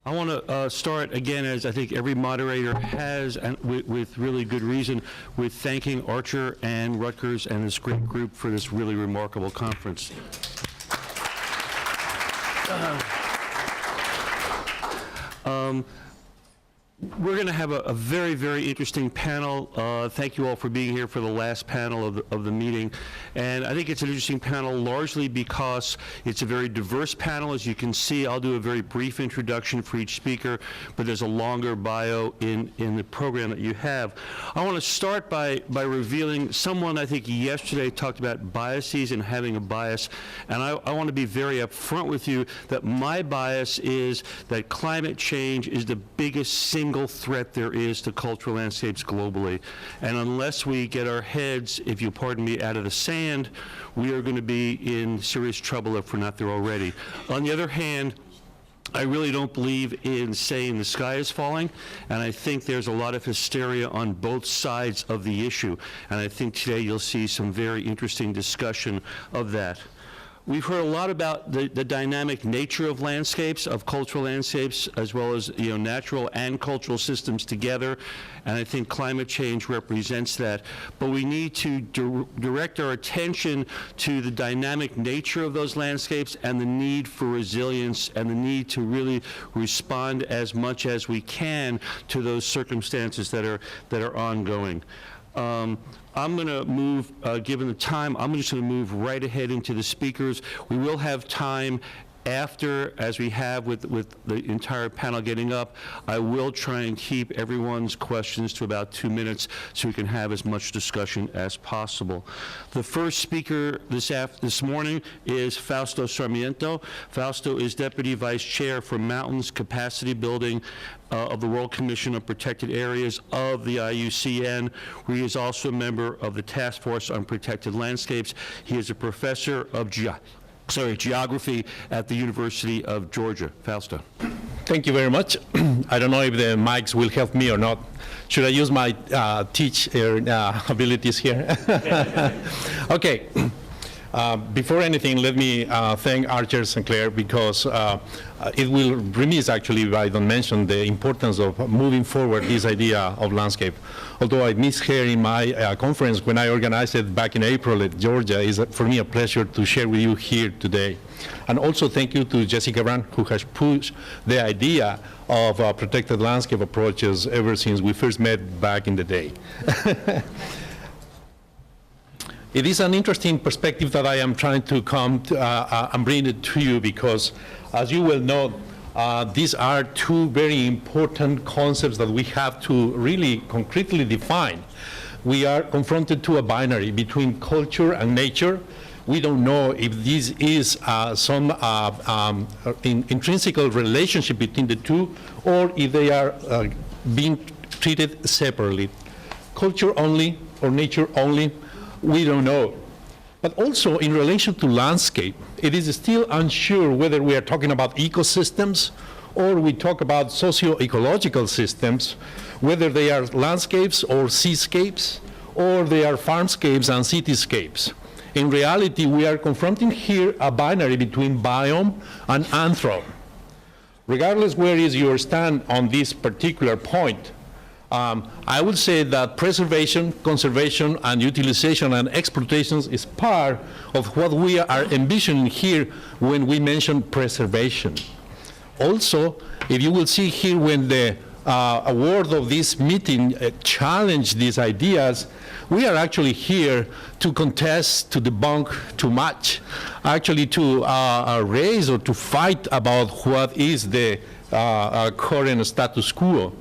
I want to start again, as I think every moderator has, and with really good reason, with thanking Archer and Rutgers and this great group for this really remarkable conference. We're going to have a very, very interesting panel. Thank you all for being here for the last panel of the meeting. And I think it's an interesting panel largely because it's a very diverse panel. As you can see, I'll do a very brief introduction for each speaker, but there's a longer bio in the program that you have. I want to start by revealing someone I think yesterday talked about biases and having a bias. And I want to be very upfront with you that my bias is that climate change is the biggest single threat there is to cultural landscapes globally. And unless we get our heads, if you pardon me, out of the sand, we are going to be in serious trouble if we're not there already. On the other hand, I really don't believe in saying the sky is falling, and I think there's a lot of hysteria on both sides of the issue. And I think today you'll see some very interesting discussion of that. We've heard a lot about the dynamic nature of landscapes, of cultural landscapes, as well as natural and cultural systems together, and I think climate change represents that. But we need to direct our attention to the dynamic nature of those landscapes and the need for resilience and the need to really respond as much as we can to those circumstances that are ongoing. I'm going to move, given the time, I'm just going to move right ahead into the speakers. We will have time after, as we have with the entire panel getting up. I will try and keep everyone's questions to about 2 minutes so we can have as much discussion as possible. The first speaker this morning is Fausto Sarmiento. Fausto is Deputy Vice Chair for Mountains Capacity Building of the World Commission on Protected Areas of the IUCN, where he is also a member of the Task Force on Protected Landscapes. He is a professor of geography at the University of Georgia. Fausto. Thank you very much. I don't know if the mics will help me or not. Should I use my abilities here? Okay. Before anything, let me thank Archer Sinclair, because it will remiss actually if I don't mention the importance of moving forward this idea of landscape. Although I missed her in my conference when I organized it back in April at Georgia, it's for me a pleasure to share with you here today. And also thank you to Jessica Brand, who has pushed the idea of protected landscape approaches ever since we first met back in the day. It is an interesting perspective that I am trying to come to, and bring it to you, because as you well know, these are two very important concepts that we have to really concretely define. We are confronted to a binary between culture and nature. We don't know if this is some intrinsic relationship between the two, or if they are being treated separately. Culture only or nature only, we don't know. But also in relation to landscape, it is still unsure whether we are talking about ecosystems or we talk about socio-ecological systems, whether they are landscapes or seascapes, or they are farmscapes and cityscapes. In reality, we are confronting here a binary between biome and anthrop. Regardless where is your stand on this particular point, I would say that preservation, conservation, and utilization and exploitation is part of what we are envisioning here when we mention preservation. Also, if you will see here when the award of this meeting challenged these ideas, we are actually here to contest, to debunk, to match, actually to raise or to fight about what is the current status quo.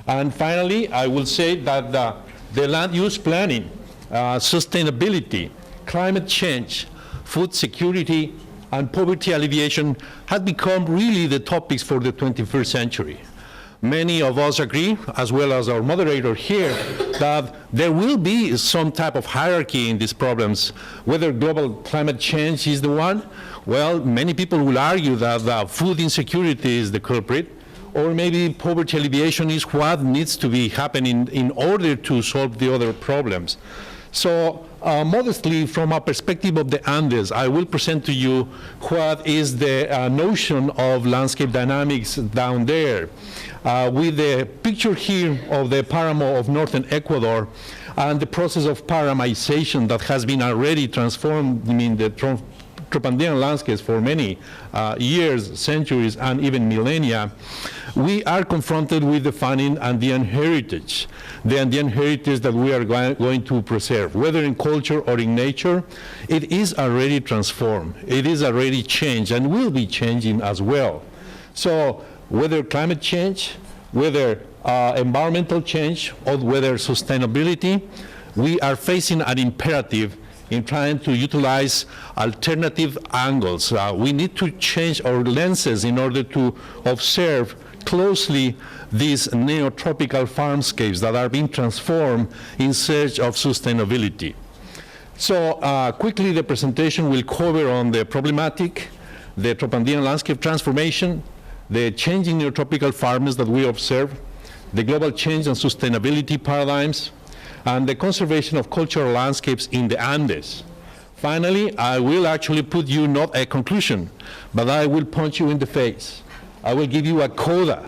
And finally, I will say that the land use planning, sustainability, climate change, food security, and poverty alleviation have become really the topics for the 21st century. Many of us agree, as well as our moderator here, that there will be some type of hierarchy in these problems. Whether global climate change is the one, well, many people will argue that food insecurity is the culprit, or maybe poverty alleviation is what needs to be happening in order to solve the other problems. So Modestly, from a perspective of the Andes, I will present to you what is the notion of landscape dynamics down there. With the picture here of the paramo of northern Ecuador and the process of paramization that has been already transformed in the Tropandian landscapes for many years, centuries, and even millennia, we are confronted with defining Andean heritage, the Andean heritage that we are going to preserve. Whether in culture or in nature, it is already transformed, it is already changed, and will be changing as well. So whether climate change, whether environmental change, or whether sustainability, we are facing an imperative in trying to utilize alternative angles. We need to change our lenses in order to observe closely these neotropical farmscapes that are being transformed in search of sustainability. So quickly, the presentation will cover on the problematic, the Tropandian landscape transformation, the changing neotropical farms that we observe, the global change and sustainability paradigms, and the conservation of cultural landscapes in the Andes. Finally, I will actually put you not a conclusion, but I will punch you in the face. I will give you a coda.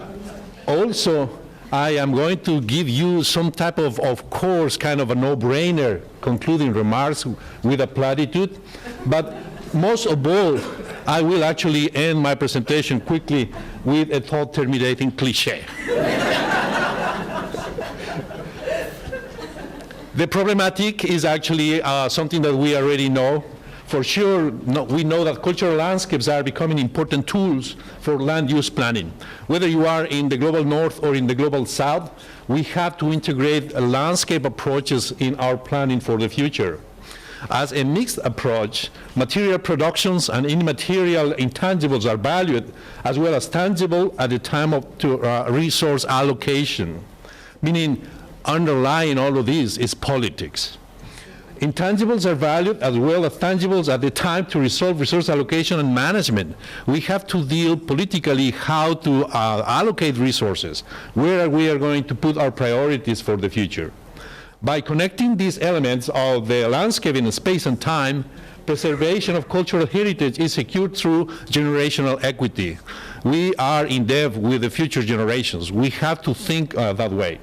Also, I am going to give you some type of course, kind of a no-brainer concluding remarks with a platitude, but most of all, I will actually end my presentation quickly with a thought-terminating cliche. The problematic is actually something that we already know. For sure, we know that cultural landscapes are becoming important tools for land use planning. Whether you are in the global north or in the global south, we have to integrate landscape approaches in our planning for the future. As a mixed approach, material productions and immaterial intangibles are valued as well as tangible at the time of resource allocation, meaning underlying all of this is politics. Intangibles are valued as well as tangibles at the time to resolve resource allocation and management. We have to deal politically how to allocate resources, where we are going to put our priorities for the future. By connecting these elements of the landscape in space and time, preservation of cultural heritage is secured through generational equity. We are in depth with the future generations. We have to think that way.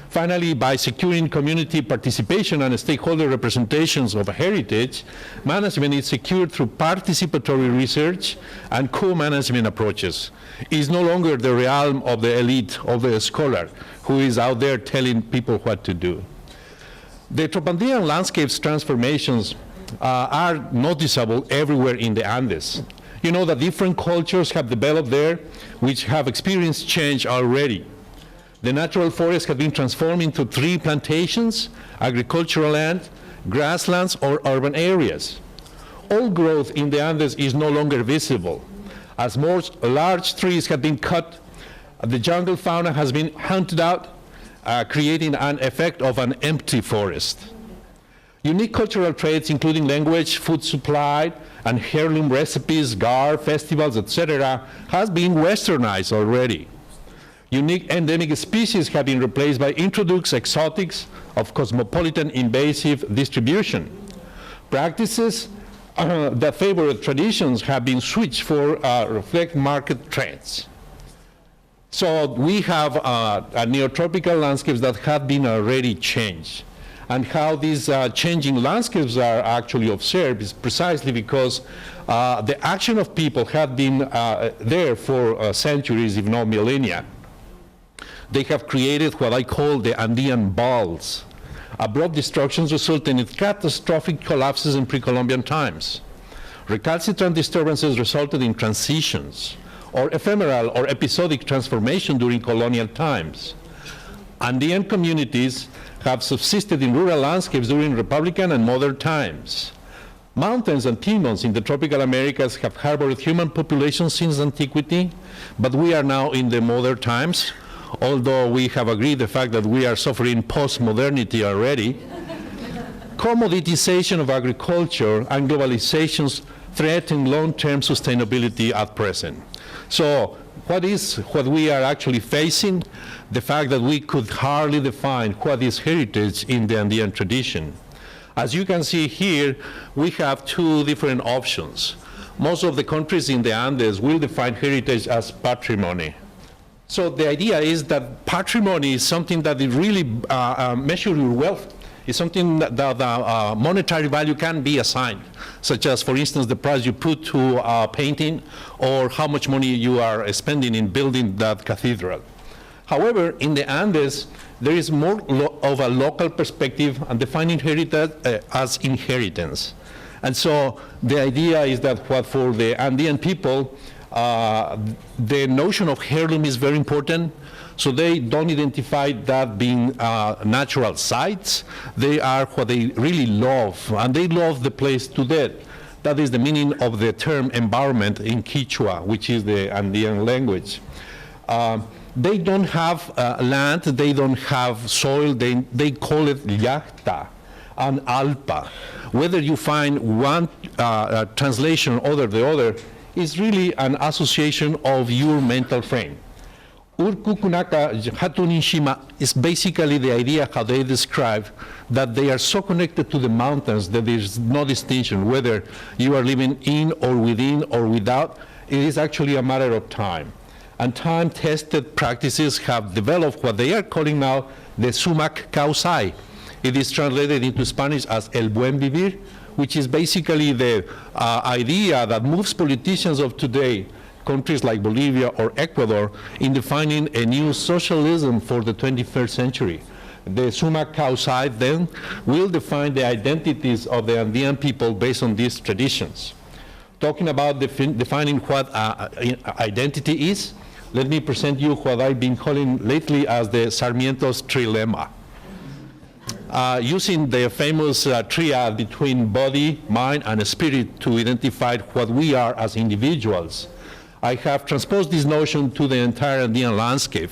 Finally, by securing community participation and stakeholder representations of heritage, management is secured through participatory research and co-management approaches. It is no longer the realm of the elite, of the scholar, who is out there telling people what to do. The Tropandian landscapes transformations are noticeable everywhere in the Andes. You know that different cultures have developed there, which have experienced change already. The natural forests have been transformed into tree plantations, agricultural land, grasslands, or urban areas. Old growth in the Andes is no longer visible. As more large trees have been cut, the jungle fauna has been hunted out, creating an effect of an empty forest. Unique cultural traits, including language, food supply, and heirloom recipes, garb, festivals, etc., has been westernized already. Unique endemic species have been replaced by introduced exotics of cosmopolitan invasive distribution. Practices that favor traditions have been switched for reflect market trends. So we have neotropical landscapes that have been already changed. And how these changing landscapes are actually observed is precisely because the action of people have been there for centuries, if not millennia. They have created what I call the Andean balls. Abrupt destructions resulting in catastrophic collapses in pre-Columbian times. Recalcitrant disturbances resulted in transitions, or ephemeral or episodic transformation during colonial times. Andean communities have subsisted in rural landscapes during Republican and modern times. Mountains and piedmonts in the tropical Americas have harbored human populations since antiquity, but we are now in the modern times, although we have agreed the fact that we are suffering postmodernity already. Commoditization of agriculture and globalizations threaten long-term sustainability at present. So what we are actually facing? The fact that we could hardly define what is heritage in the Andean tradition. As you can see here, we have two different options. Most of the countries in the Andes will define heritage as patrimony. So the idea is that patrimony is something that it really measures your wealth. It's something that monetary value can be assigned, such as, for instance, the price you put to a painting or how much money you are spending in building that cathedral. However, in the Andes, there is more of a local perspective and defining heritage as inheritance. And so the idea is that what for the Andean people, the notion of heirloom is very important. So they don't identify that being natural sites. They are what they really love, and they love the place to death. That is the meaning of the term environment in Quechua, which is the Andean language. They don't have land, they don't have soil, they call it llacta and alpa. Whether you find one translation or the other is really an association of your mental frame. Urkukunaka Hatunishima is basically the idea how they describe that they are so connected to the mountains that there is no distinction whether you are living in or within or without. It is actually a matter of time. And time-tested practices have developed what they are calling now the sumac causai. It is translated into Spanish as el buen vivir, which is basically the idea that moves politicians of today, countries like Bolivia or Ecuador, in defining a new socialism for the 21st century. The sumac causai then will define the identities of the Andean people based on these traditions. Talking about defining what identity is, let me present you what I've been calling lately as the Sarmiento's trilemma. Using the famous triad between body, mind, and spirit to identify what we are as individuals, I have transposed this notion to the entire Andean landscape,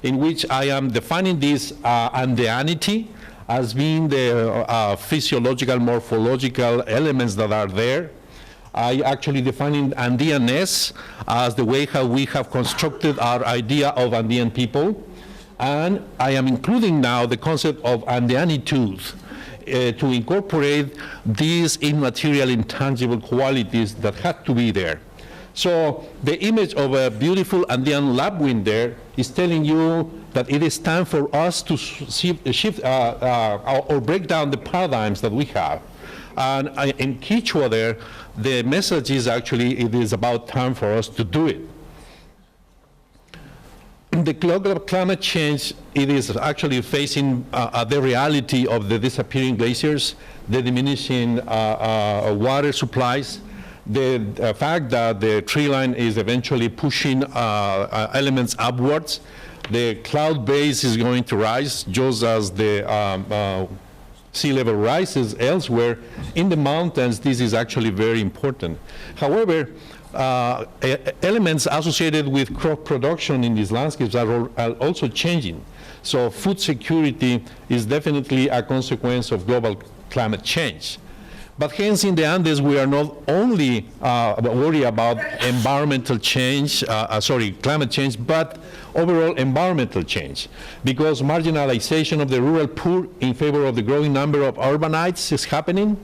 in which I am defining this Andeanity as being the physiological, morphological elements that are there. I actually defining Andeanness as the way how we have constructed our idea of Andean people. And I am including now the concept of Andeanitude to incorporate these immaterial, intangible qualities that had to be there. So the image of a beautiful Andean lapwing there is telling you that it is time for us to shift or break down the paradigms that we have. And in Quechua there, the message is actually it is about time for us to do it. The global climate change, it is actually facing the reality of the disappearing glaciers, the diminishing water supplies, the fact that the tree line is eventually pushing elements upwards. The cloud base is going to rise just as the sea level rises elsewhere. In the mountains, this is actually very important. However, elements associated with crop production in these landscapes are also changing. So food security is definitely a consequence of global climate change. But hence in the Andes, we are not only worried about environmental change, climate change, but overall environmental change. Because marginalization of the rural poor in favor of the growing number of urbanites is happening.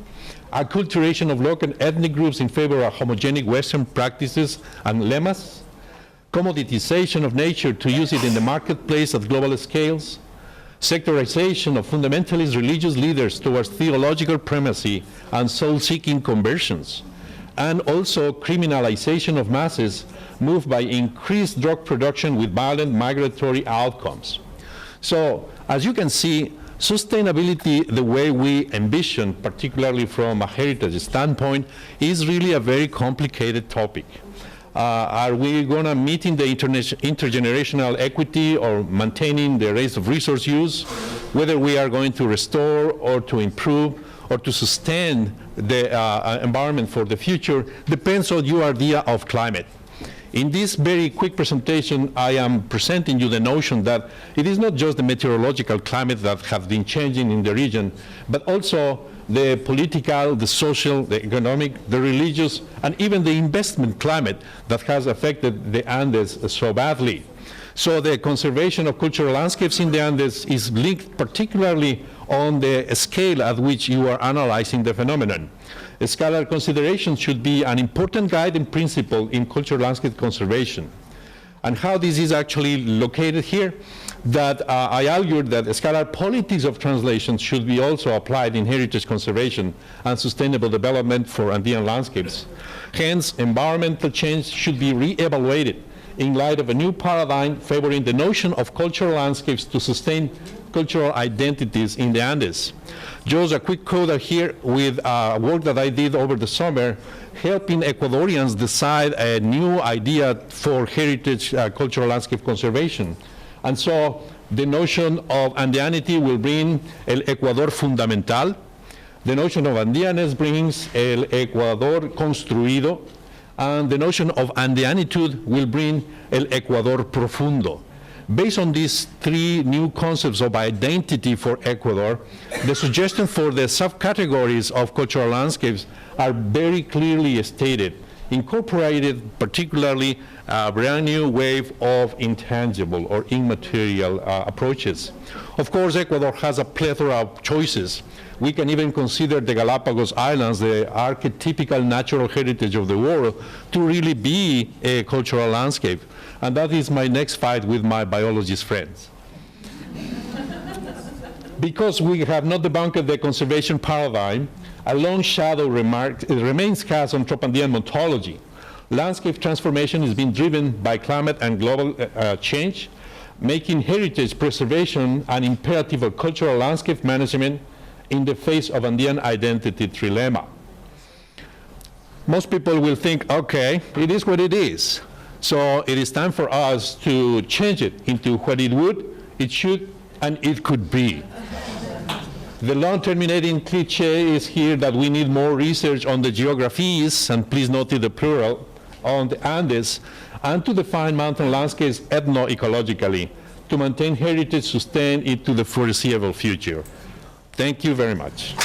Acculturation of local ethnic groups in favor of homogenic Western practices and lemmas. Commoditization of nature to use it in the marketplace at global scales. Sectorization of fundamentalist religious leaders towards theological primacy and soul-seeking conversions, and also criminalization of masses moved by increased drug production with violent migratory outcomes. So, as you can see, sustainability, the way we envision, particularly from a heritage standpoint, is really a very complicated topic. Are we going to meet in the intergenerational equity or maintaining the rates of resource use? Whether we are going to restore or to improve or to sustain the environment for the future depends on your idea of climate. In this very quick presentation, I am presenting you the notion that it is not just the meteorological climate that has been changing in the region, but also the political, the social, the economic, the religious, and even the investment climate that has affected the Andes so badly. So the conservation of cultural landscapes in the Andes is linked particularly on the scale at which you are analyzing the phenomenon. Scalar consideration should be an important guiding principle in cultural landscape conservation. And how this is actually located here, that I argued that scalar politics of translation should be also applied in heritage conservation and sustainable development for Andean landscapes. Hence, environmental change should be re-evaluated in light of a new paradigm favoring the notion of cultural landscapes to sustain cultural identities in the Andes. Just a quick coda here with work that I did over the summer, helping Ecuadorians decide a new idea for heritage cultural landscape conservation. And so the notion of Andeanity will bring el Ecuador fundamental. The notion of Andeanes brings el Ecuador construido. And the notion of Andeanitude will bring el Ecuador profundo. Based on these three new concepts of identity for Ecuador, the suggestions for the subcategories of cultural landscapes are very clearly stated, incorporated particularly a brand new wave of intangible or immaterial approaches. Of course, Ecuador has a plethora of choices. We can even consider the Galapagos Islands, the archetypical natural heritage of the world, to really be a cultural landscape. And that is my next fight with my biologist friends. Because we have not debunked the conservation paradigm, a long shadow remains cast on Tropandean ontology. Landscape transformation is being driven by climate and global change, making heritage preservation an imperative of cultural landscape management in the face of Andean identity trilemma. Most people will think, okay, it is what it is. So it is time for us to change it into what it would, it should, and it could be. The long terminating cliche is here that we need more research on the geographies, and please note the plural, on the Andes, and to define mountain landscapes ethno-ecologically, to maintain heritage, sustain it to the foreseeable future. Thank you very much.